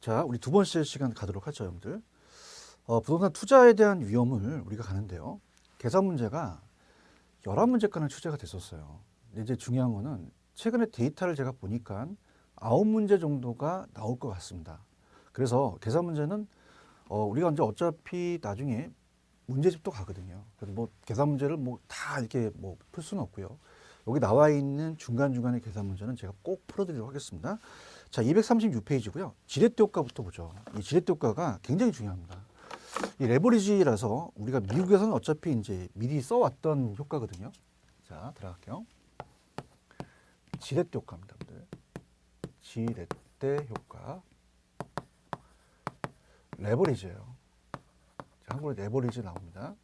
자, 우리 두 번째 시간 가도록 하죠, 여러분들. 부동산 투자에 대한 위험을 우리가 가는데요. 계산 문제가 11문제가는 출제가 됐었어요. 근데 이제 중요한 거는 최근에 데이터를 제가 보니까 9문제 정도가 나올 것 같습니다. 그래서 계산 문제는 우리가 이제 어차피 나중에 문제집도 가거든요. 그래서 뭐 계산 문제를 뭐 다 이렇게 뭐 풀 수는 없고요. 여기 나와 있는 중간중간의 계산 문제는 제가 꼭 풀어드리도록 하겠습니다. 자, 236페이지고요. 지렛대 효과부터 보죠. 이 지렛대 효과가 굉장히 중요합니다. 이 레버리지라서 우리가 미국에서는 어차피 이제 미리 써왔던 효과거든요. 자, 들어갈게요. 지렛대 효과입니다, 여러분들. 지렛대 효과. 레버리지예요. 자, 한국에 레버리지 나옵니다.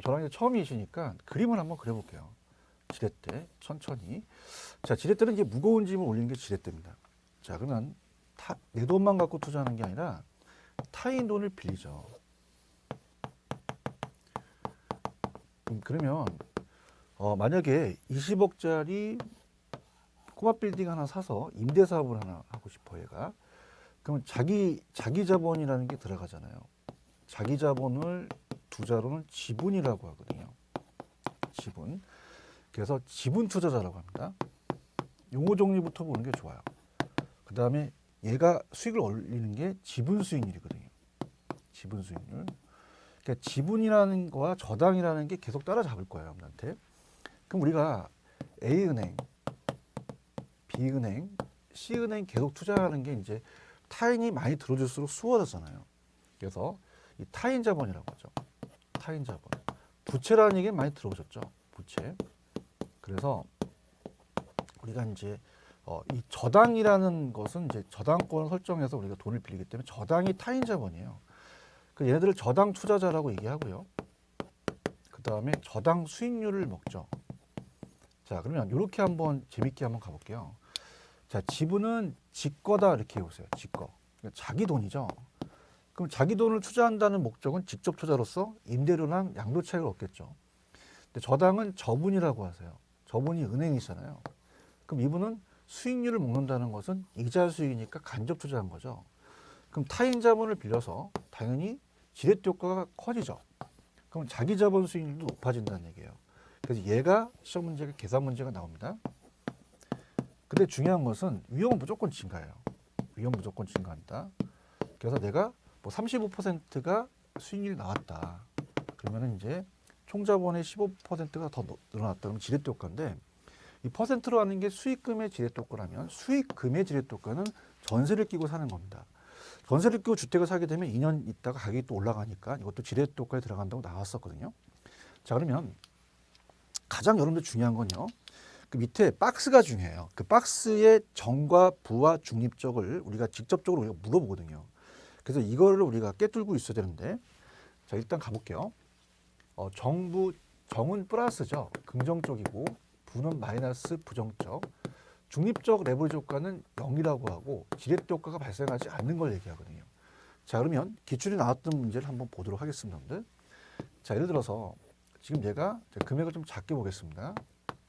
저랑 이제 처음이시니까 그림을 한번 그려볼게요. 지렛대 천천히. 자, 지렛대는 이제 무거운 짐을 올리는 게 지렛대입니다. 자, 그러면 내 돈만 갖고 투자하는 게 아니라 타인 돈을 빌리죠. 그러면 만약에 20억짜리 꼬마 빌딩 하나 사서 임대 사업을 하나 하고 싶어 얘가. 그러면 자기 자본이라는 게 들어가잖아요. 자기 자본을 두자로는 지분이라고 하거든요. 지분. 그래서 지분 투자자라고 합니다. 용어 정리부터 보는 게 좋아요. 그 다음에 얘가 수익을 올리는 게 지분 수익률이거든요. 지분 수익률. 그러니까 지분이라는 거와 저당이라는 게 계속 따라잡을 거예요, 여러분한테. 그럼 우리가 A은행, B은행, C은행 계속 투자하는 게 이제 타인이 많이 들어줄수록 수월하잖아요. 그래서 이 타인 자본이라고 하죠. 타인 자본. 부채라는 얘기 많이 들어보셨죠? 부채. 그래서 우리가 이제 이 저당이라는 것은 이제 저당권을 설정해서 우리가 돈을 빌리기 때문에 저당이 타인 자본이에요. 그 얘네들을 저당 투자자라고 얘기하고요. 그 다음에 저당 수익률을 먹죠. 자, 그러면 이렇게 한번 재밌게 한번 가볼게요. 자, 지분은 지 거다 이렇게 해보세요. 지 거. 그러니까 자기 돈이죠. 그럼 자기 돈을 투자한다는 목적은 직접 투자로서 임대료랑 양도 차익을 얻겠죠. 근데 저당은 저분이라고 하세요. 저분이 은행이잖아요. 그럼 이분은 수익률을 먹는다는 것은 이자 수익이니까 간접 투자한 거죠. 그럼 타인 자본을 빌려서 당연히 지렛대 효과가 커지죠. 그럼 자기 자본 수익률도 높아진다는 얘기예요. 그래서 얘가 시험 문제가 계산 문제가 나옵니다. 근데 중요한 것은 위험은 무조건 증가해요. 위험 무조건 증가한다. 그래서 내가 뭐 35%가 수익률이 나왔다. 그러면은 이제 총자본의 15%가 더 늘어났다. 그러면 지렛대 효과인데 이 퍼센트로 하는 게 수익금의 지렛대 효과라면 수익금의 지렛대 효과는 전세를 끼고 사는 겁니다. 전세를 끼고 주택을 사게 되면 2년 있다가 가격이 또 올라가니까 이것도 지렛대 효과에 들어간다고 나왔었거든요. 자, 그러면 가장 여러분들 중요한 건요. 그 밑에 박스가 중요해요. 그 박스의 정과 부와 중립적을 우리가 직접적으로 우리가 물어보거든요. 그래서 이거를 우리가 꿰뚫고 있어야 되는데, 자, 일단 가볼게요. 정은 플러스죠. 긍정적이고 부는 마이너스 부정적. 중립적 레버리지 효과는 0이라고 하고 지렛대 효과가 발생하지 않는 걸 얘기하거든요. 자, 그러면 기출이 나왔던 문제를 한번 보도록 하겠습니다, 여러분들. 자, 예를 들어서 지금 얘가 금액을 좀 작게 보겠습니다.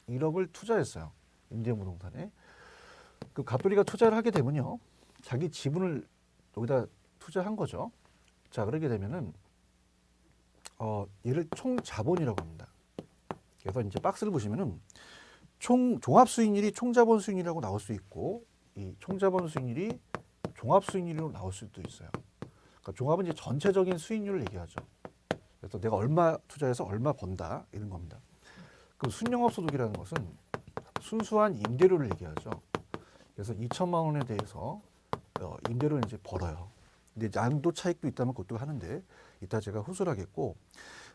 1억을 투자했어요. 임대부동산에. 그 갑돌이가 투자를 하게 되면요. 자기 지분을 여기다 투자한 거죠. 자, 그러게 되면은 얘를 총 자본이라고 합니다. 그래서 이제 박스를 보시면은 총 종합 수익률이 총자본 수익률이라고 나올 수 있고 이 총자본 수익률이 종합 수익률로 나올 수도 있어요. 그러니까 종합은 이제 전체적인 수익률을 얘기하죠. 그래서 내가 얼마 투자해서 얼마 번다 이런 겁니다. 그 순영업소득이라는 것은 순수한 임대료를 얘기하죠. 그래서 2천만 원에 대해서 임대료를 이제 벌어요. 근데 양도 차익도 있다면 그것도 하는데 이따 제가 후술하겠고.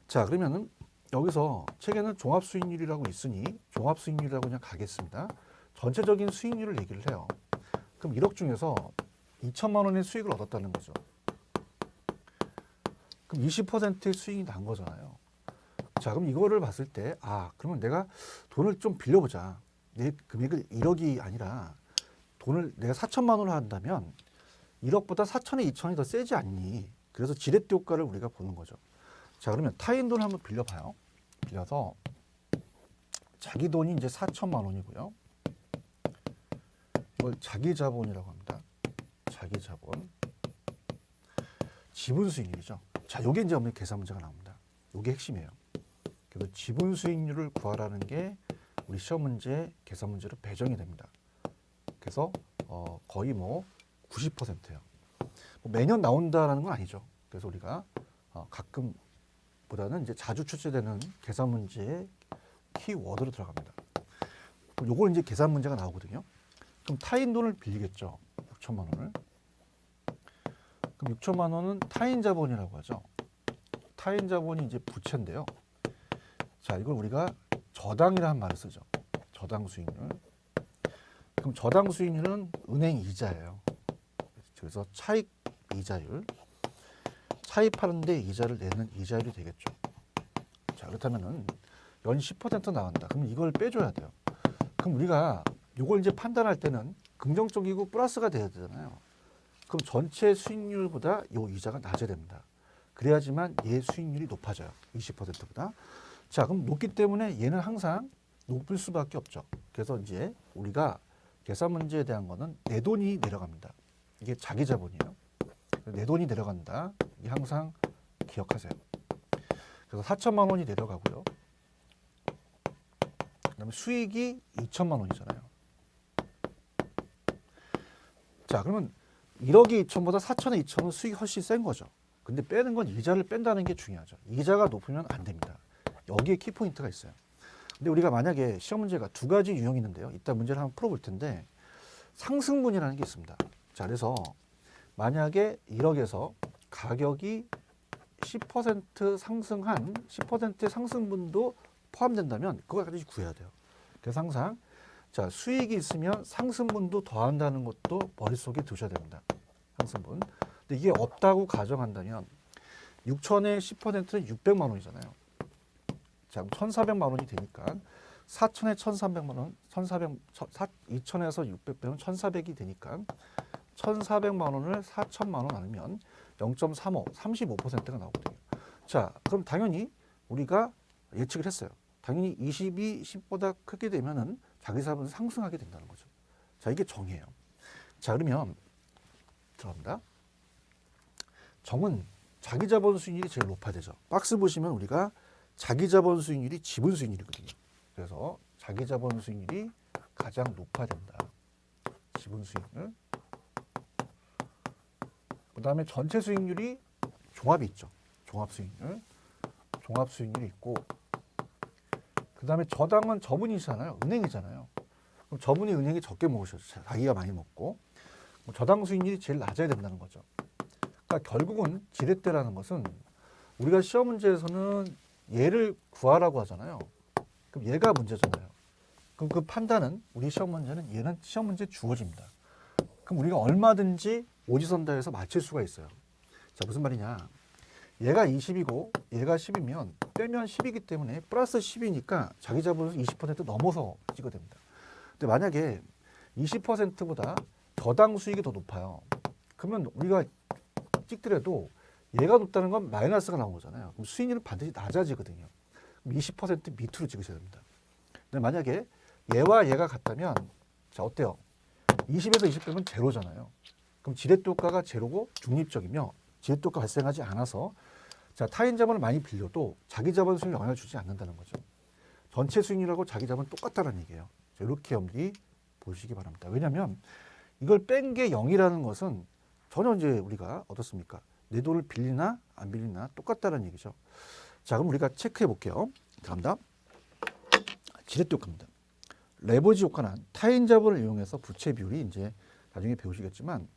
자, 그러면은 여기서 책에는 종합 수익률이라고 있으니 종합 수익률이라고 그냥 가겠습니다. 전체적인 수익률을 얘기를 해요. 그럼 1억 중에서 2천만 원의 수익을 얻었다는 거죠. 그럼 20%의 수익이 난 거잖아요. 자, 그럼 이거를 봤을 때 그러면 내가 돈을 좀 빌려보자. 내 금액을 1억이 아니라 돈을 내가 4천만 원을 한다면 1억보다 4천에 2천이 더 세지 않니? 그래서 지렛대 효과를 우리가 보는 거죠. 자, 그러면 타인 돈을 한번 빌려봐요. 빌려서 자기 돈이 이제 4천만 원이고요. 이걸 자기 자본이라고 합니다. 자기 자본. 지분 수익률이죠. 자, 요게 이제 어머니 계산 문제가 나옵니다. 요게 핵심이에요. 그래서 지분 수익률을 구하라는 게 우리 시험 문제 계산 문제로 배정이 됩니다. 그래서 거의 뭐 90%예요. 뭐 매년 나온다라는 건 아니죠. 그래서 우리가 가끔보다는 이제 자주 출제되는 계산 문제의 키워드로 들어갑니다. 그럼 요걸 이제 계산 문제가 나오거든요. 그럼 타인 돈을 빌리겠죠. 6천만 원을. 그럼 6천만 원은 타인 자본이라고 하죠. 타인 자본이 이제 부채인데요. 자, 이걸 우리가 저당이라는 말을 쓰죠. 저당 수익률. 그럼 저당 수익률은 은행 이자예요. 그래서 차익 이자율. 차입하는데 이자를 내는 이자율이 되겠죠. 자, 그렇다면은 연 10% 나간다. 그럼 이걸 빼줘야 돼요. 그럼 우리가 이걸 이제 판단할 때는 긍정적이고 플러스가 돼야 되잖아요. 그럼 전체 수익률보다 이 이자가 낮아야 됩니다. 그래야지만 얘 수익률이 높아져요. 20%보다. 자, 그럼 높기 때문에 얘는 항상 높을 수밖에 없죠. 그래서 이제 우리가 계산 문제에 대한 거는 내 돈이 내려갑니다. 이게 자기 자본이에요. 내 돈이 내려간다. 이게 항상 기억하세요. 그래서 4천만 원이 내려가고요. 그다음에 수익이 2천만 원이잖아요. 자, 그러면 1억이 2천보다 4천에 2천은 수익이 훨씬 센 거죠. 근데 빼는 건 이자를 뺀다는 게 중요하죠. 이자가 높으면 안 됩니다. 여기에 키포인트가 있어요. 근데 우리가 만약에 시험 문제가 두 가지 유형이 있는데요. 이따 문제를 한번 풀어볼 텐데 상승분이라는 게 있습니다. 자, 그래서 만약에 1억에서 가격이 10% 상승한 10%의 상승분도 포함된다면 그거까지 구해야 돼요. 그래서 항상 자, 수익이 있으면 상승분도 더한다는 것도 머릿속에 두셔야 됩니다. 상승분. 근데 이게 없다고 가정한다면 6천의 10%는 600만 원이잖아요. 자, 1,400만 원이 되니까 4천에 1,300만 원, 2천에서 600 빼면 1,400이 되니까 1,400만 원을 4천만 원 나누면 0.35, 35%가 나오거든요. 자, 그럼 당연히 우리가 예측을 했어요. 당연히 20이 10보다 크게 되면은 자기 자본은 상승하게 된다는 거죠. 자, 이게 정이에요. 자, 그러면 들어갑니다. 정은 자기 자본 수익률이 제일 높아야 되죠. 박스 보시면 우리가 자기 자본 수익률이 지분 수익률이거든요. 그래서 자기 자본 수익률이 가장 높아야 된다. 지분 수익률. 그다음에 전체 수익률이 종합이 있죠. 종합 수익률. 종합 수익률이 있고 그다음에 저당은 저분이잖아요. 은행이잖아요. 그럼 저분이 은행이 적게 먹으셔도 자기가 많이 먹고 저당 수익률이 제일 낮아야 된다는 거죠. 그러니까 결국은 지렛대라는 것은 우리가 시험 문제에서는 얘를 구하라고 하잖아요. 그럼 얘가 문제잖아요. 그럼 그 판단은 우리 시험 문제는 얘는 시험 문제에 주어집니다. 그럼 우리가 얼마든지 오지선다해서 맞출 수가 있어요. 자, 무슨 말이냐. 얘가 20이고 얘가 10이면 빼면 10이기 때문에 플러스 10이니까 자기 자본은 20% 넘어서 찍어야 됩니다. 근데 만약에 20%보다 저당 수익이 더 높아요. 그러면 우리가 찍더라도 얘가 높다는 건 마이너스가 나온 거잖아요. 그럼 수익률은 반드시 낮아지거든요. 그럼 20% 밑으로 찍으셔야 됩니다. 근데 만약에 얘와 얘가 같다면 자, 어때요? 20에서 20 빼면 제로잖아요. 그럼 지렛대 효과가 제로고 중립적이며 지렛대 효과 발생하지 않아서 자, 타인 자본을 많이 빌려도 자기 자본 수익에 영향을 주지 않는다는 거죠. 전체 수익률하고 자기 자본 똑같다는 얘기예요. 자, 이렇게 염두에 보시기 바랍니다. 왜냐하면 이걸 뺀 게 0이라는 것은 전혀 이제 우리가 어떻습니까? 내 돈을 빌리나 안 빌리나 똑같다는 얘기죠. 자, 그럼 우리가 체크해 볼게요. 다음다 지렛대 효과입니다. 레버리지 효과는 타인 자본을 이용해서 부채 비율이 이제 나중에 배우시겠지만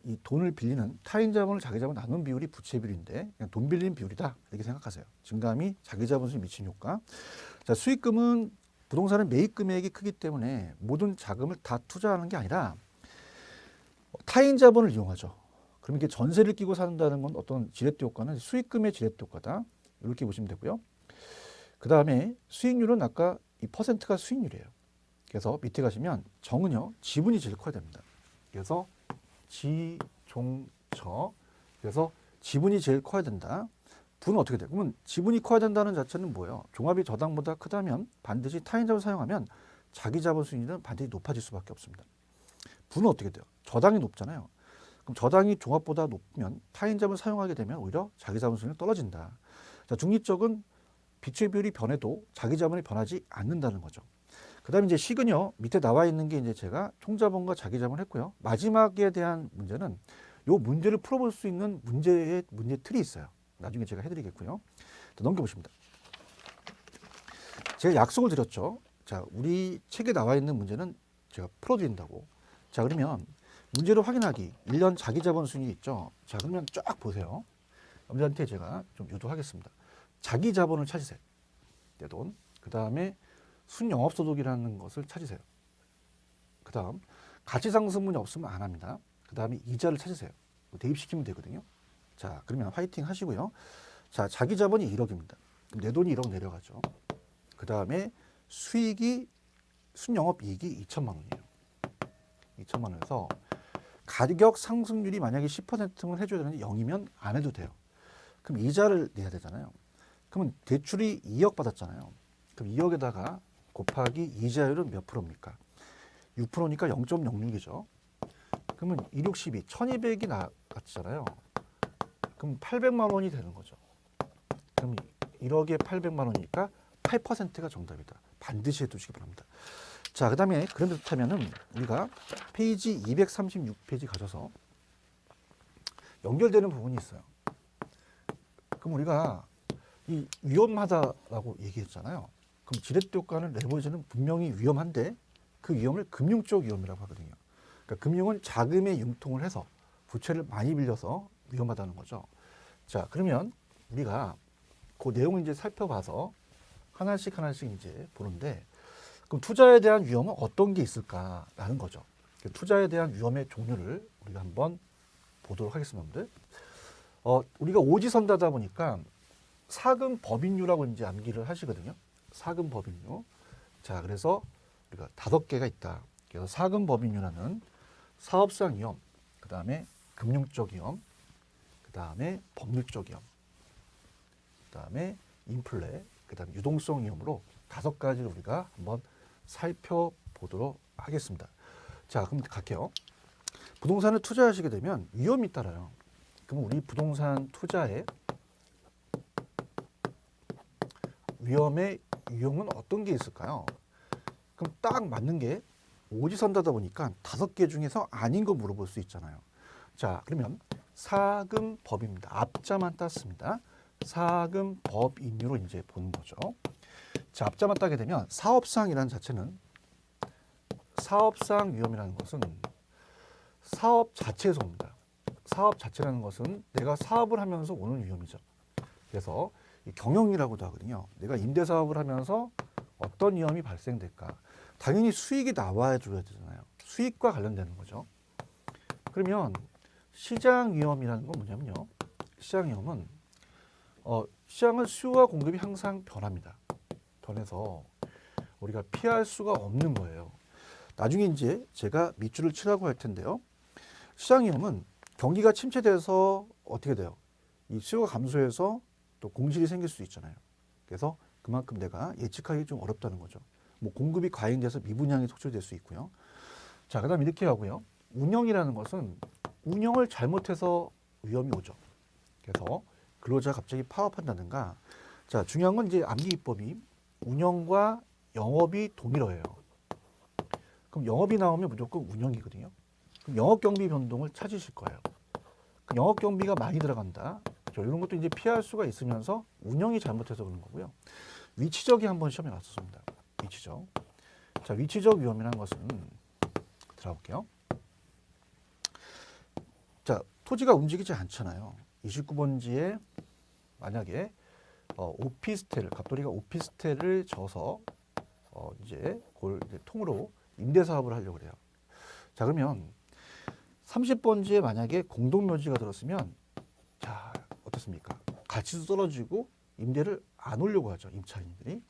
이 돈을 빌리는 타인 자본을 자기 자본 나눈 비율이 부채 비율인데 그냥 돈 빌리는 비율이다 이렇게 생각하세요. 증감이 자기 자본에 미치는 효과. 자, 수익금은 부동산은 매입 금액이 크기 때문에 모든 자금을 다 투자하는 게 아니라 타인 자본을 이용하죠. 그럼 이게 전세를 끼고 산다는 건 어떤 지렛대 효과는 수익금의 지렛대 효과다. 이렇게 보시면 되고요. 그 다음에 수익률은 아까 이 퍼센트가 수익률이에요. 그래서 밑에 가시면 정은요 지분이 제일 커야 됩니다. 그래서 지종처 그래서 지분이 제일 커야 된다. 부는 어떻게 돼요? 그러면 지분이 커야 된다는 자체는 뭐예요? 종합이 저당보다 크다면 반드시 타인 자본을 사용하면 자기 자본 수익률은 반드시 높아질 수밖에 없습니다. 부는 어떻게 돼요? 저당이 높잖아요. 그럼 저당이 종합보다 높으면 타인자본을 사용하게 되면 오히려 자기자본 수익률이 떨어진다. 자, 중립적은 비추의 비율이 변해도 자기자본이 변하지 않는다는 거죠. 그 다음에 이제 식은요, 밑에 나와 있는 게 이제 제가 총자본과 자기자본을 했고요. 마지막에 대한 문제는 요 문제를 풀어볼 수 있는 문제 틀이 있어요. 나중에 제가 해드리겠고요. 넘겨보십니다. 제가 약속을 드렸죠. 자, 우리 책에 나와 있는 문제는 제가 풀어드린다고. 자, 그러면 문제를 확인하기 1년 자기자본 수익이 있죠. 자, 그러면 쫙 보세요. 여러분들한테 제가 좀 유도하겠습니다. 자기자본을 찾으세요. 내 돈. 그 다음에 순영업소득이라는 것을 찾으세요. 그 다음 가치상승분이 없으면 안 합니다. 그 다음에 이자를 찾으세요. 대입시키면 되거든요. 자, 그러면 화이팅 하시고요. 자, 자기자본이 1억입니다. 그럼 내 돈이 1억 내려가죠. 그 다음에 수익이 순영업이익이 2천만 원이에요. 2천만 원에서 가격 상승률이 만약에 10%면 해줘야 되는데 0이면 안 해도 돼요. 그럼 이자를 내야 되잖아요. 그러면 대출이 2억 받았잖아요. 그럼 2억에다가 곱하기 이자율은 몇 프로입니까? 6%니까 0.06이죠. 그러면 2, 6, 12, 1200이 나갔잖아요. 그럼 800만 원이 되는 거죠. 그럼 1억에 800만 원이니까 8%가 정답이다. 반드시 해두시기 바랍니다. 자, 그 다음에 그렇다면은 우리가 페이지 236페이지 가셔서 연결되는 부분이 있어요. 그럼 우리가 이 위험하다라고 얘기했잖아요. 그럼 지렛대 효과는 레버리지는 분명히 위험한데 그 위험을 금융적 위험이라고 하거든요. 그러니까 금융은 자금의 융통을 해서 부채를 많이 빌려서 위험하다는 거죠. 자, 그러면 우리가 그 내용을 이제 살펴봐서 하나씩 이제 보는데 그럼 투자에 대한 위험은 어떤 게 있을까라는 거죠. 투자에 대한 위험의 종류를 우리가 한번 보도록 하겠습니다. 우리가 오지선다다 보니까 사금 법인류라고 이제 암기를 하시거든요. 사금 법인류. 자, 그래서 우리가 5개가 있다. 그래서 사금 법인류라는 사업상 위험, 그 다음에 금융적 위험, 그 다음에 법률적 위험, 그 다음에 인플레, 그 다음에 유동성 위험으로 5가지를 우리가 한번 살펴보도록 하겠습니다. 자, 그럼 갈게요. 부동산을 투자하시게 되면 위험이 따라요. 그럼 우리 부동산 투자에 위험의 유형은 어떤 게 있을까요? 그럼 딱 맞는 게 오지선다다 보니까 5개 중에서 아닌 거 물어볼 수 있잖아요. 자, 그러면 사금법입니다. 앞자만 땄습니다. 사금법인으로 이제 보는 거죠. 자, 앞자만 따게 되면 사업상이라는 자체는 사업상 위험이라는 것은 사업 자체에서 옵니다. 사업 자체라는 것은 내가 사업을 하면서 오는 위험이죠. 그래서 경영이라고도 하거든요. 내가 임대사업을 하면서 어떤 위험이 발생될까? 당연히 수익이 나와야 줘야 되잖아요. 수익과 관련되는 거죠. 그러면 시장 위험이라는 건 뭐냐면요. 시장 위험은 시장은 수요와 공급이 항상 변합니다. 변해서 우리가 피할 수가 없는 거예요. 나중에 이제 제가 밑줄을 치라고 할 텐데요. 시장 위험은 경기가 침체돼서 어떻게 돼요? 이 수요가 감소해서 또 공실이 생길 수 있잖아요. 그래서 그만큼 내가 예측하기 좀 어렵다는 거죠. 뭐 공급이 과잉돼서 미분양이 속출될 수 있고요. 자, 그다음 이렇게 하고요. 운영이라는 것은 운영을 잘못해서 위험이 오죠. 그래서 근로자가 갑자기 파업한다든가. 자, 중요한 건 이제 암기 기법이 운영과 영업이 동일어예요. 그럼 영업이 나오면 무조건 운영이거든요. 그럼 영업 경비 변동을 찾으실 거예요. 그 영업 경비가 많이 들어간다. 이런 것도 이제 피할 수가 있으면서 운영이 잘못해서 그런 거고요. 위치적이 한번 시험에 왔었습니다. 위치적. 자, 위치적 위험이라는 것은 들어볼게요. 자, 토지가 움직이지 않잖아요. 29번지에 만약에 오피스텔을 갑돌이가 오피스텔을 져서 이제 그걸 이제 통으로 임대 사업을 하려고 그래요. 자, 그러면 30번지에 만약에 공동묘지가 들었으면 자, 어떻습니까? 가치도 떨어지고 임대를 안 오려고 하죠. 임차인들이.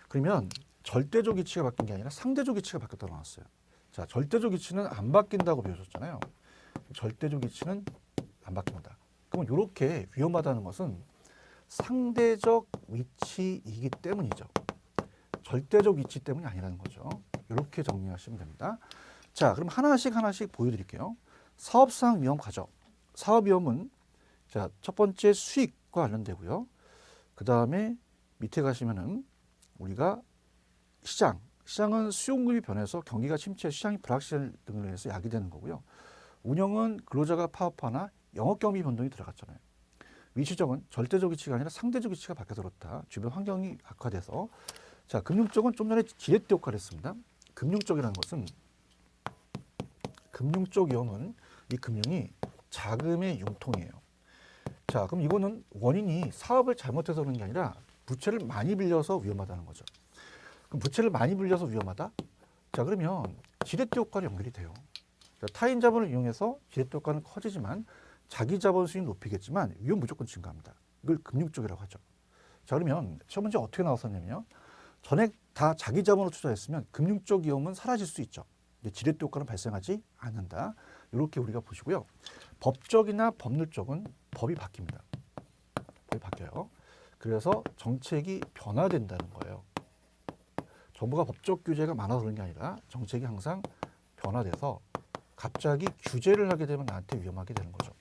그러면 절대적 위치가 바뀐 게 아니라 상대적 위치가 바뀌었다고 나왔어요. 자, 절대적 위치는 안 바뀐다고 배우셨잖아요. 절대적 위치는 안 바뀝니다. 그러면 이렇게 위험하다는 것은 상대적 위치이기 때문이죠. 절대적 위치 때문이 아니라는 거죠. 이렇게 정리하시면 됩니다. 자, 그럼 하나씩 보여드릴게요. 사업상 위험 가죠. 사업 위험은 자, 첫 번째 수익과 관련되고요. 그 다음에 밑에 가시면은 우리가 시장은 수요금이 변해서 경기가 침체, 시장이 불확실 등으로 해서 야기되는 거고요. 운영은 근로자가 파업하나 영업 경비 변동이 들어갔잖아요. 위치적은 절대적 위치가 아니라 상대적 위치가 바뀌어서 그렇다. 주변 환경이 악화돼서. 자, 금융 쪽은 좀 전에 지렛대 효과를 했습니다. 금융 쪽이라는 것은 금융 쪽 위험은 이 금융이 자금의 융통이에요. 자, 그럼 이거는 원인이 사업을 잘못해서 그런 게 아니라 부채를 많이 빌려서 위험하다는 거죠. 그럼 부채를 많이 빌려서 위험하다? 자, 그러면 지렛대 효과로 연결이 돼요. 자, 타인 자본을 이용해서 지렛대 효과는 커지지만 자기 자본 수익 높이겠지만 위험 무조건 증가합니다. 이걸 금융 쪽이라고 하죠. 자, 그러면 시험 문제 어떻게 나왔었냐면요. 전액 다 자기 자본으로 투자했으면 금융 쪽 위험은 사라질 수 있죠. 근데 지렛대 효과는 발생하지 않는다. 이렇게 우리가 보시고요. 법적이나 법률 쪽은 법이 바뀝니다. 법이 바뀌어요. 그래서 정책이 변화된다는 거예요. 정부가 법적 규제가 많아서 그런 게 아니라 정책이 항상 변화돼서 갑자기 규제를 하게 되면 나한테 위험하게 되는 거죠.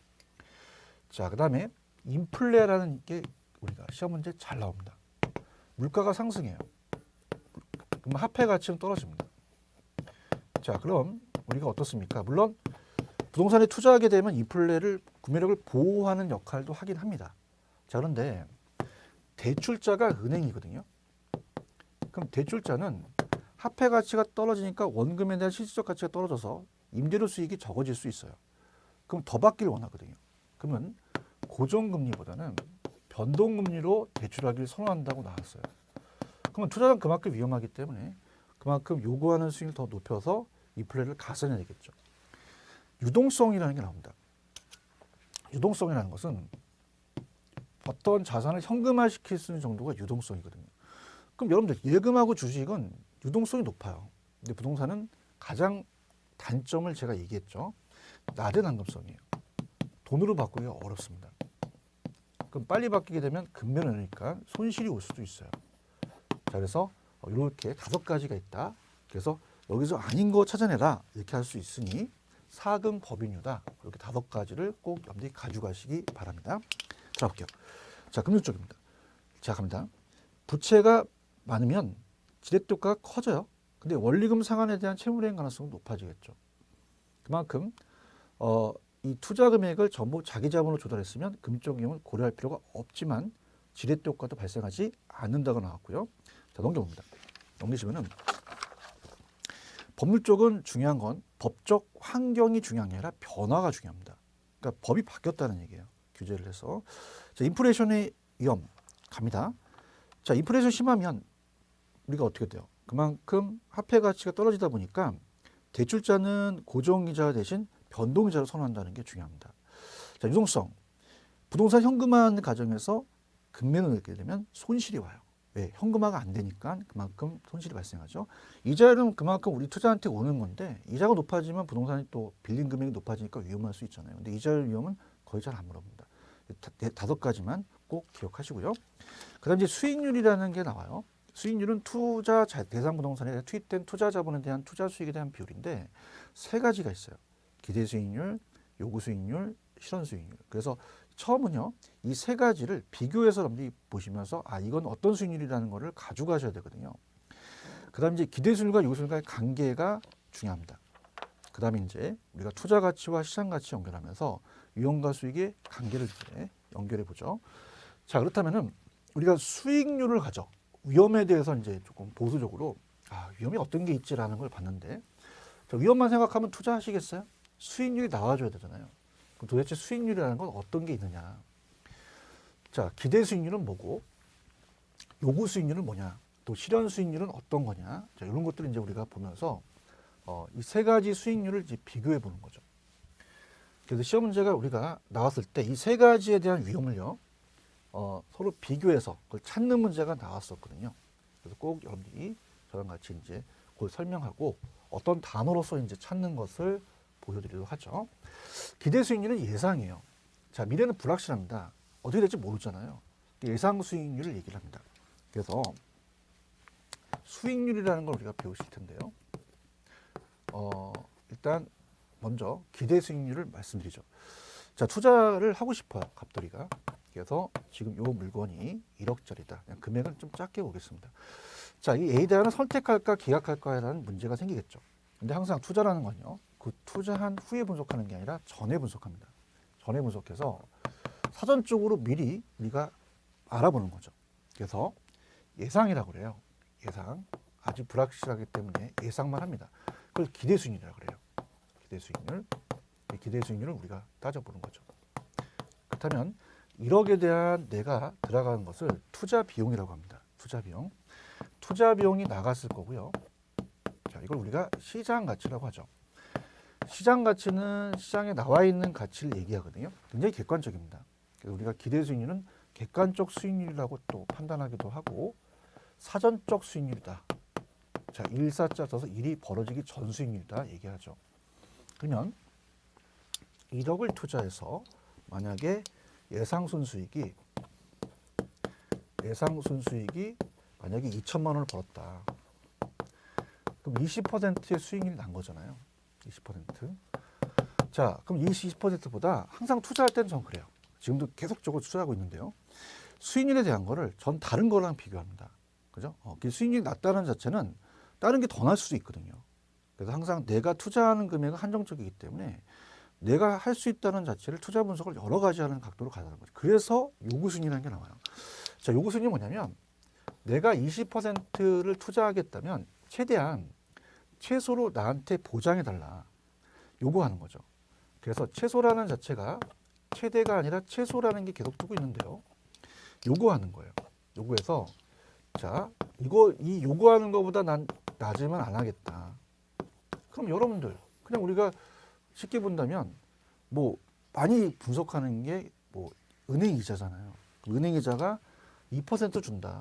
자, 그 다음에 인플레라는 게 우리가 시험 문제 잘 나옵니다. 물가가 상승해요. 그럼 화폐 가치는 떨어집니다. 자, 그럼 우리가 어떻습니까? 물론 부동산에 투자하게 되면 인플레를 구매력을 보호하는 역할도 하긴 합니다. 자, 그런데 대출자가 은행이거든요. 그럼 대출자는 화폐 가치가 떨어지니까 원금에 대한 실질적 가치가 떨어져서 임대료 수익이 적어질 수 있어요. 그럼 더 받기를 원하거든요. 그러면 고정금리보다는 변동금리로 대출하기를 선호한다고 나왔어요. 그러면 투자자는 그만큼 위험하기 때문에 그만큼 요구하는 수익을 더 높여서 인플레를 가져내야 되겠죠. 유동성이라는 게 나옵니다. 유동성이라는 것은 어떤 자산을 현금화시킬 수 있는 정도가 유동성이거든요. 그럼 여러분들 예금하고 주식은 유동성이 높아요. 근데 부동산은 가장 단점을 제가 얘기했죠. 낮은 환급성이에요. 돈으로 바꾸기가 어렵습니다. 그럼 빨리 바뀌게 되면 급면허니까 손실이 올 수도 있어요. 자, 그래서 이렇게 5가지가 있다. 그래서 여기서 아닌 거 찾아내라 이렇게 할 수 있으니 사금 법인유다. 이렇게 5가지를 꼭 염두에 가져가시기 바랍니다. 자, 볼게요. 자, 금융 쪽입니다. 자, 갑니다. 부채가 많으면 지렛대 효과가 커져요. 근데 원리금 상환에 대한 채무이행 가능성은 높아지겠죠. 그만큼 이 투자 금액을 전부 자기 자본으로 조달했으면 금융적 이용을 고려할 필요가 없지만 지렛대 효과도 발생하지 않는다고 나왔고요. 자, 넘겨봅니다. 넘기시면은 법률 쪽은 중요한 건 법적 환경이 중요한 게 아니라 변화가 중요합니다. 그러니까 법이 바뀌었다는 얘기예요. 규제를 해서. 자, 인플레이션의 위험 갑니다. 자, 인플레이션 심하면 우리가 어떻게 돼요? 그만큼 화폐 가치가 떨어지다 보니까 대출자는 고정이자 대신 변동이자를 선호한다는 게 중요합니다. 자, 유동성. 부동산 현금화하는 과정에서 금매를 넣게 되면 손실이 와요. 왜? 현금화가 안 되니까 그만큼 손실이 발생하죠. 이자율은 그만큼 우리 투자한테 오는 건데 이자가 높아지면 부동산이 또 빌린 금액이 높아지니까 위험할 수 있잖아요. 근데 이자율 위험은 거의 잘 안 물어봅니다. 5가지만 꼭 기억하시고요. 그 다음 이제 수익률이라는 게 나와요. 수익률은 투자 대상 부동산에 투입된 투자 자본에 대한 투자 수익에 대한 비율인데 3가지가 있어요. 기대 수익률, 요구 수익률, 실현 수익률. 그래서 처음은요, 이 3가지를 비교해서 여러분들이 보시면서 이건 어떤 수익률이라는 거를 가져가셔야 되거든요. 그 다음에 이제 기대 수익률과 요구 수익률과의 관계가 중요합니다. 그 다음에 이제 우리가 투자 가치와 시장 가치 연결하면서 위험과 수익의 관계를 이제 연결해 보죠. 자, 그렇다면은 우리가 수익률을 가져 위험에 대해서 이제 조금 보수적으로 위험이 어떤 게 있지라는 걸 봤는데 자, 위험만 생각하면 투자하시겠어요? 수익률이 나와줘야 되잖아요. 그럼 도대체 수익률이라는 건 어떤 게 있느냐? 자, 기대 수익률은 뭐고 요구 수익률은 뭐냐? 또 실현 수익률은 어떤 거냐? 자, 이런 것들을 이제 우리가 보면서 이 3가지 수익률을 이제 비교해 보는 거죠. 그래서 시험 문제가 우리가 나왔을 때 이 3가지에 대한 위험을요, 서로 비교해서 그걸 찾는 문제가 나왔었거든요. 그래서 꼭 여러분들이 저랑 같이 이제 그걸 설명하고 어떤 단어로서 이제 찾는 것을 보여드리도록 하죠. 기대 수익률은 예상이에요. 자, 미래는 불확실합니다. 어떻게 될지 모르잖아요. 예상 수익률을 얘기를 합니다. 그래서 수익률이라는 걸 우리가 배우실 텐데요. 일단 먼저 기대 수익률을 말씀드리죠. 자, 투자를 하고 싶어요, 갑돌이가. 그래서 지금 이 물건이 1억짜리다. 그냥 금액은 좀 작게 보겠습니다. 자, 이 A 대안을 선택할까 기각할까라는 문제가 생기겠죠. 근데 항상 투자라는 건요, 그 투자한 후에 분석하는 게 아니라 전에 분석합니다. 전에 분석해서 사전적으로 미리 우리가 알아보는 거죠. 그래서 예상이라고 그래요. 예상. 아직 불확실하기 때문에 예상만 합니다. 그걸 기대 수익률이라고 그래요. 기대 수익률. 기대 수익률을 우리가 따져보는 거죠. 그렇다면 1억에 대한 내가 들어가는 것을 투자 비용이라고 합니다. 투자 비용. 투자 비용이 나갔을 거고요. 자, 이걸 우리가 시장 가치라고 하죠. 시장 가치는 시장에 나와 있는 가치를 얘기하거든요. 굉장히 객관적입니다. 그래서 우리가 기대 수익률은 객관적 수익률이라고 또 판단하기도 하고 사전적 수익률이다. 자, 1사자 써서 일이 벌어지기 전 수익률이다 얘기하죠. 그러면 1억을 투자해서 만약에 예상 순수익이 만약에 2천만 원을 벌었다. 그럼 20%의 수익률이 난 거잖아요. 20%. 자, 그럼 20%보다 항상 투자할 때는 전 그래요. 지금도 계속적으로 투자하고 있는데요. 수익률에 대한 거를 전 다른 거랑 비교합니다. 그죠? 그 수익률이 낮다는 자체는 다른 게 더 날 수도 있거든요. 그래서 항상 내가 투자하는 금액은 한정적이기 때문에 내가 할 수 있다는 자체를 투자 분석을 여러 가지 하는 각도로 가자는 거죠. 그래서 요구순위라는 게 나와요. 자, 요구순위는 뭐냐면 내가 20%를 투자하겠다면 최대한 최소로 나한테 보장해달라. 요구하는 거죠. 그래서 최소라는 자체가 최대가 아니라 최소라는 게 계속 두고 있는데요. 요구하는 거예요. 요구해서 자, 이 요구하는 것보다 난 낮으면 안 하겠다. 그럼 여러분들 그냥 우리가 쉽게 본다면 뭐 많이 분석하는 게 뭐 은행 이자잖아요. 은행 이자가 2% 준다.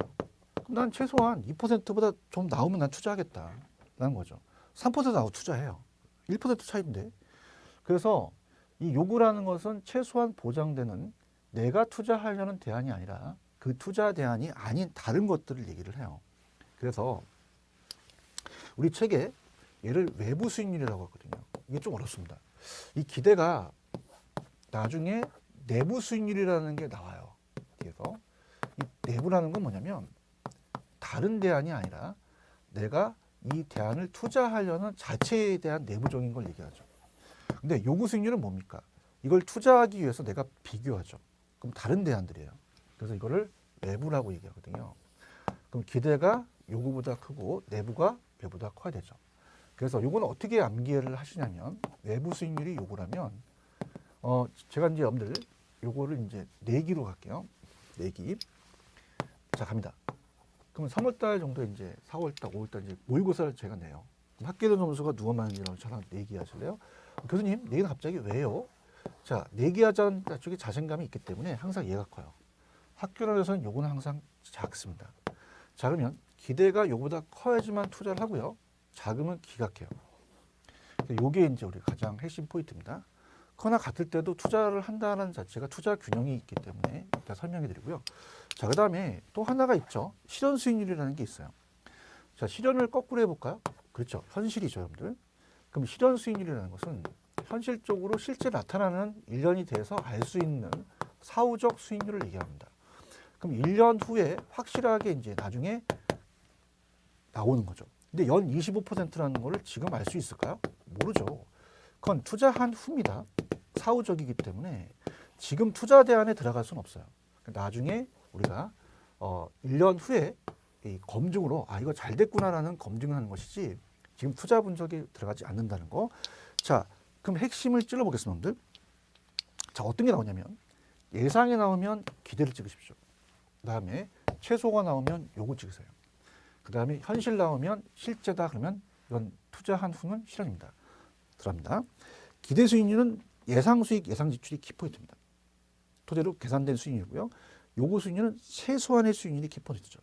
그럼 난 최소한 2%보다 좀 나오면 난 투자하겠다라는 거죠. 3% 나오고 투자해요. 1% 차이인데. 그래서 이 요구라는 것은 최소한 보장되는 내가 투자하려는 대안이 아니라 그 투자 대안이 아닌 다른 것들을 얘기를 해요. 그래서 우리 책에 얘를 외부 수익률이라고 하거든요. 이게 좀 어렵습니다. 이 기대가 나중에 내부 수익률이라는 게 나와요. 그래서 이 내부라는 건 뭐냐면 다른 대안이 아니라 내가 이 대안을 투자하려는 자체에 대한 내부적인 걸 얘기하죠. 근데 요구 수익률은 뭡니까? 이걸 투자하기 위해서 내가 비교하죠. 그럼 다른 대안들이에요. 그래서 이거를 외부라고 얘기하거든요. 그럼 기대가 요구보다 크고 내부가 외부보다 커야 되죠. 그래서 요거는 어떻게 암기를 하시냐면 외부 수익률이 요구라면 제가 이제 여러분들 요거를 이제 내기로 갈게요. 내기. 자, 갑니다. 그러면 3월달 정도 이제 4월달, 5월달 이제 모의고사를 제가 내요. 그럼 합계된 점수가 누가 많은지라고 저랑 내기하실래요? 교수님, 내기는 갑자기 왜요? 자, 내기하자는 쪽에 자신감이 있기 때문에 항상 얘가 커요. 학교에서는 요거는 항상 작습니다. 자, 그러면 기대가 요거보다 커야지만 투자를 하고요. 작으면 기각해요. 요게 이제 우리 가장 핵심 포인트입니다. 커나 같을 때도 투자를 한다는 자체가 투자 균형이 있기 때문에 일단 설명해 드리고요. 자, 그 다음에 또 하나가 있죠. 실현 수익률이라는 게 있어요. 자, 실현을 거꾸로 해볼까요? 그렇죠. 현실이죠, 여러분들. 그럼 실현 수익률이라는 것은 현실적으로 실제 나타나는 1년이 돼서 알 수 있는 사후적 수익률을 얘기합니다. 그럼 1년 후에 확실하게 이제 나중에 나오는 거죠. 근데 연 25%라는 거를 지금 알 수 있을까요? 모르죠. 그건 투자한 후입니다. 사후적이기 때문에 지금 투자 대안에 들어갈 수는 없어요. 나중에 우리가 1년 후에 이 검증으로 이거 잘 됐구나라는 검증을 하는 것이지 지금 투자 분석에 들어가지 않는다는 거. 자, 그럼 핵심을 찔러보겠습니다. 자, 어떤 게 나오냐면 예상이 나오면 기대를 찍으십시오. 그 다음에 최소가 나오면 요거 찍으세요. 그 다음에 현실 나오면 실제다 그러면 이건 투자한 후는 실현입니다. 들어갑니다. 기대 수익률은 예상 수익, 예상 지출이 키포인트입니다. 토대로 계산된 수익률이고요. 요구 수익률은 최소한의 수익률이 키포인트죠.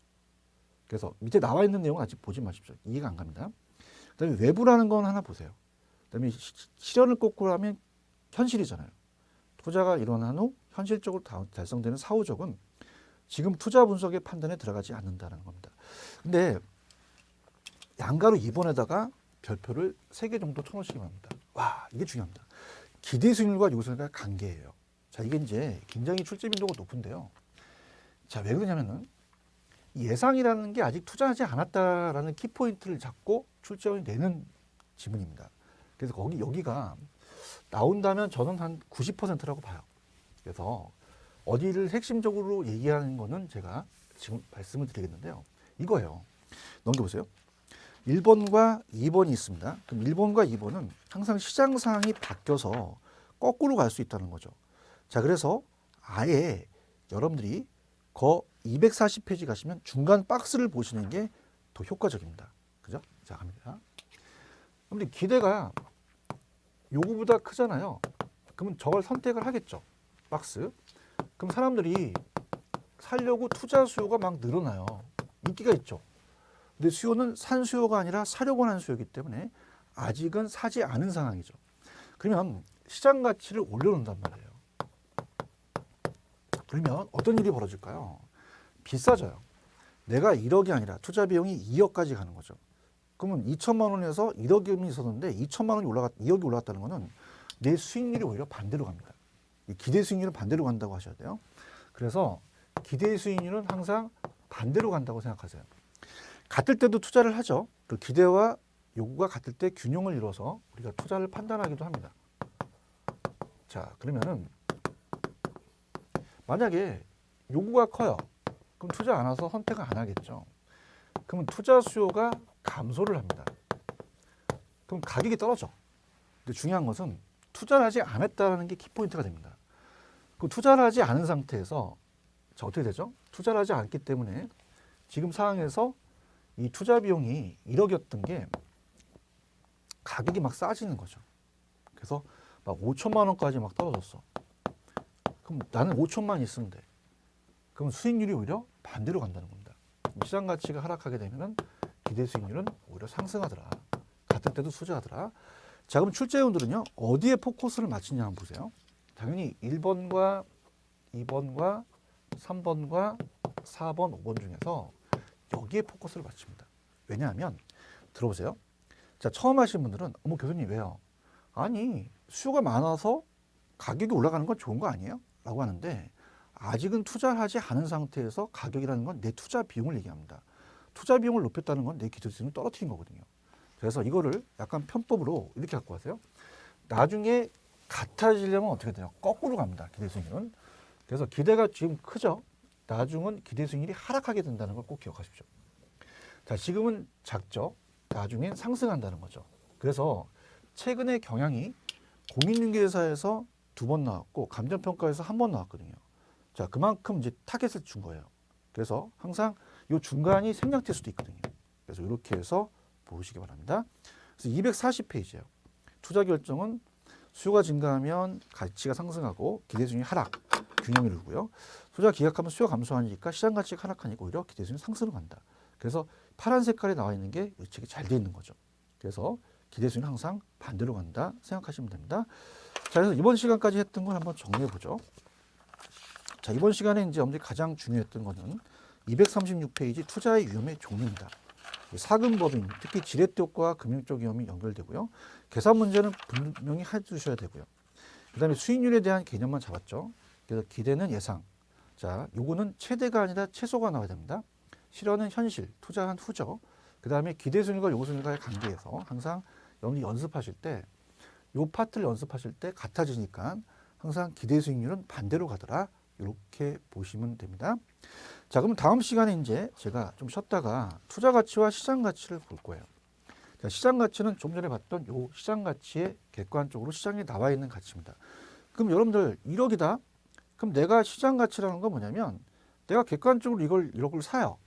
그래서 밑에 나와 있는 내용은 아직 보지 마십시오. 이해가 안 갑니다. 그 다음에 외부라는 건 하나 보세요. 그 다음에 실현을 거꾸로 하면 현실이잖아요. 투자가 일어난 후 현실적으로 달성되는 사후적은 지금 투자 분석의 판단에 들어가지 않는다는 겁니다. 근데 양가로 2번에다가 별표를 3개 정도 쳐놓으시기 바랍니다. 와, 이게 중요합니다. 기대 수익률과 요구 수익률의 관계예요. 자, 이게 이제 굉장히 출제 빈도가 높은데요. 자, 왜 그러냐면은 예상이라는 게 아직 투자하지 않았다라는 키포인트를 잡고 출제원이 내는 지문입니다. 그래서 여기가 나온다면 저는 한 90%라고 봐요. 그래서 어디를 핵심적으로 얘기하는 거는 제가 지금 말씀을 드리겠는데요. 이거예요. 넘겨보세요. 1번과 2번이 있습니다. 그럼 1번과 2번은 항상 시장 상황이 바뀌어서 거꾸로 갈 수 있다는 거죠. 자, 그래서 아예 여러분들이 240페이지 가시면 중간 박스를 보시는 게 더 효과적입니다. 그죠? 자, 갑니다. 근데 기대가 요거보다 크잖아요. 그러면 저걸 선택을 하겠죠. 박스. 그럼 사람들이 살려고 투자 수요가 막 늘어나요. 인기가 있죠. 근데 수요는 산 수요가 아니라 사려고 하는 수요이기 때문에 아직은 사지 않은 상황이죠. 그러면 시장 가치를 올려놓는단 말이에요. 그러면 어떤 일이 벌어질까요? 비싸져요. 내가 1억이 아니라 투자 비용이 2억까지 가는 거죠. 그러면 2천만 원에서 1억이 있었는데 2천만 원이 2억이 올라갔다는 거는 내 수익률이 오히려 반대로 갑니다. 기대 수익률은 반대로 간다고 하셔야 돼요. 그래서 기대 수익률은 항상 반대로 간다고 생각하세요. 같을 때도 투자를 하죠. 그 기대와 요구가 같을 때 균형을 이뤄서 우리가 투자를 판단하기도 합니다. 자, 그러면은 만약에 요구가 커요. 그럼 투자 안 와서 선택을 안 하겠죠. 그러면 투자 수요가 감소를 합니다. 그럼 가격이 떨어져. 근데 중요한 것은 투자를 하지 않았다는 게 키포인트가 됩니다. 그 투자를 하지 않은 상태에서 자, 어떻게 되죠? 투자를 하지 않기 때문에 지금 상황에서 이 투자 비용이 1억이었던 게 가격이 막 싸지는 거죠. 그래서 막 5천만 원까지 막 떨어졌어. 그럼 나는 5천만 있으면 돼. 그럼 수익률이 오히려 반대로 간다는 겁니다. 시장 가치가 하락하게 되면은 기대 수익률은 오히려 상승하더라. 같을 때도 투자하더라. 자, 그럼 출제위원들은요, 어디에 포커스를 맞추냐 한번 보세요. 당연히 1번과 2번과 3번과 4번, 5번 중에서 여기에 포커스를 맞춥니다. 왜냐하면 들어보세요. 자, 처음 하신 분들은 어머 교수님 왜요? 아니 수요가 많아서 가격이 올라가는 건 좋은 거 아니에요? 라고 하는데 아직은 투자를 하지 않은 상태에서 가격이라는 건 내 투자 비용을 얘기합니다. 투자 비용을 높였다는 건 내 기대 수익률을 떨어뜨린 거거든요. 그래서 이거를 약간 편법으로 이렇게 갖고 가세요. 나중에 같아지려면 어떻게 돼요? 거꾸로 갑니다. 기대 수익률은. 그래서 기대가 지금 크죠. 나중은 기대 수익률이 하락하게 된다는 걸 꼭 기억하십시오. 자, 지금은 작죠. 나중엔 상승한다는 거죠. 그래서 최근에 경향이 공인중개사에서 2번 나왔고 감정평가에서 1번 나왔거든요. 자, 그만큼 이제 타겟을 준 거예요. 그래서 항상 이 중간이 생략될 수도 있거든요. 그래서 이렇게 해서 보시기 바랍니다. 그래서 240페이지예요. 투자 결정은 수요가 증가하면 가치가 상승하고 기대 수익률이 하락, 균형을 이루고요. 투자 기각하면 수요가 감소하니까 시장 가치가 하락하니까 오히려 기대 수익률이 상승을 간다. 그래서 파란 색깔에 나와 있는 게 의측이 잘 돼 있는 거죠. 그래서 기대 수익률은 항상 반대로 간다 생각하시면 됩니다. 자, 그래서 이번 시간까지 했던 걸 한번 정리해 보죠. 자, 이번 시간에 이제 여러분들이 가장 중요했던 거는 236페이지 투자의 위험의 종류입니다. 사금법인, 특히 지렛대 효과와 금융적 위험이 연결되고요. 계산 문제는 분명히 해주셔야 되고요. 그 다음에 수익률에 대한 개념만 잡았죠. 그래서 기대는 예상. 자, 요거는 최대가 아니라 최소가 나와야 됩니다. 실현은 현실, 투자한 후죠. 그 다음에 기대 수익률과 요구 수익률과의 관계에서 항상 여러분이 연습하실 때, 요 파트를 연습하실 때 같아지니까 항상 기대 수익률은 반대로 가더라. 이렇게 보시면 됩니다. 자, 그럼 다음 시간에 이제 제가 좀 쉬었다가 투자 가치와 시장 가치를 볼 거예요. 자, 시장 가치는 좀 전에 봤던 요 시장 가치의 객관적으로 시장에 나와 있는 가치입니다. 그럼 여러분들 1억이다. 그럼 내가 시장 가치라는 건 뭐냐면 내가 객관적으로 이걸 1억을 사요.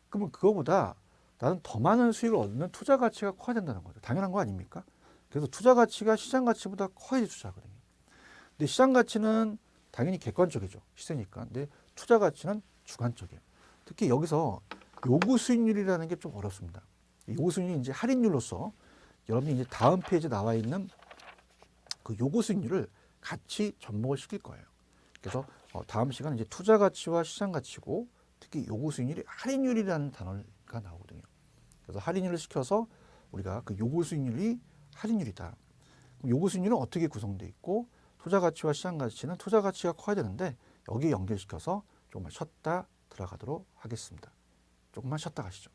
그러면 그거보다 나는 더 많은 수익을 얻는 투자 가치가 커야 된다는 거죠. 당연한 거 아닙니까? 그래서 투자 가치가 시장 가치보다 커야지 투자거든요. 근데 시장 가치는 당연히 객관적이죠. 시세니까. 근데 투자 가치는 주관적이에요. 특히 여기서 요구 수익률이라는 게 좀 어렵습니다. 요구 수익률이 이제 할인율로서 여러분이 이제 다음 페이지에 나와 있는 그 요구 수익률을 같이 접목을 시킬 거예요. 그래서 다음 시간은 이제 투자 가치와 시장 가치고 특히 요구 수익률이 할인율이라는 단어가 나오거든요. 그래서 할인율을 시켜서 우리가 그 요구 수익률이 할인율이다. 요구 수익률은 어떻게 구성돼 있고 투자 가치와 시장 가치는 투자 가치가 커야 되는데 여기 연결시켜서 조금만 쉬었다 들어가도록 하겠습니다. 조금만 쉬었다 가시죠.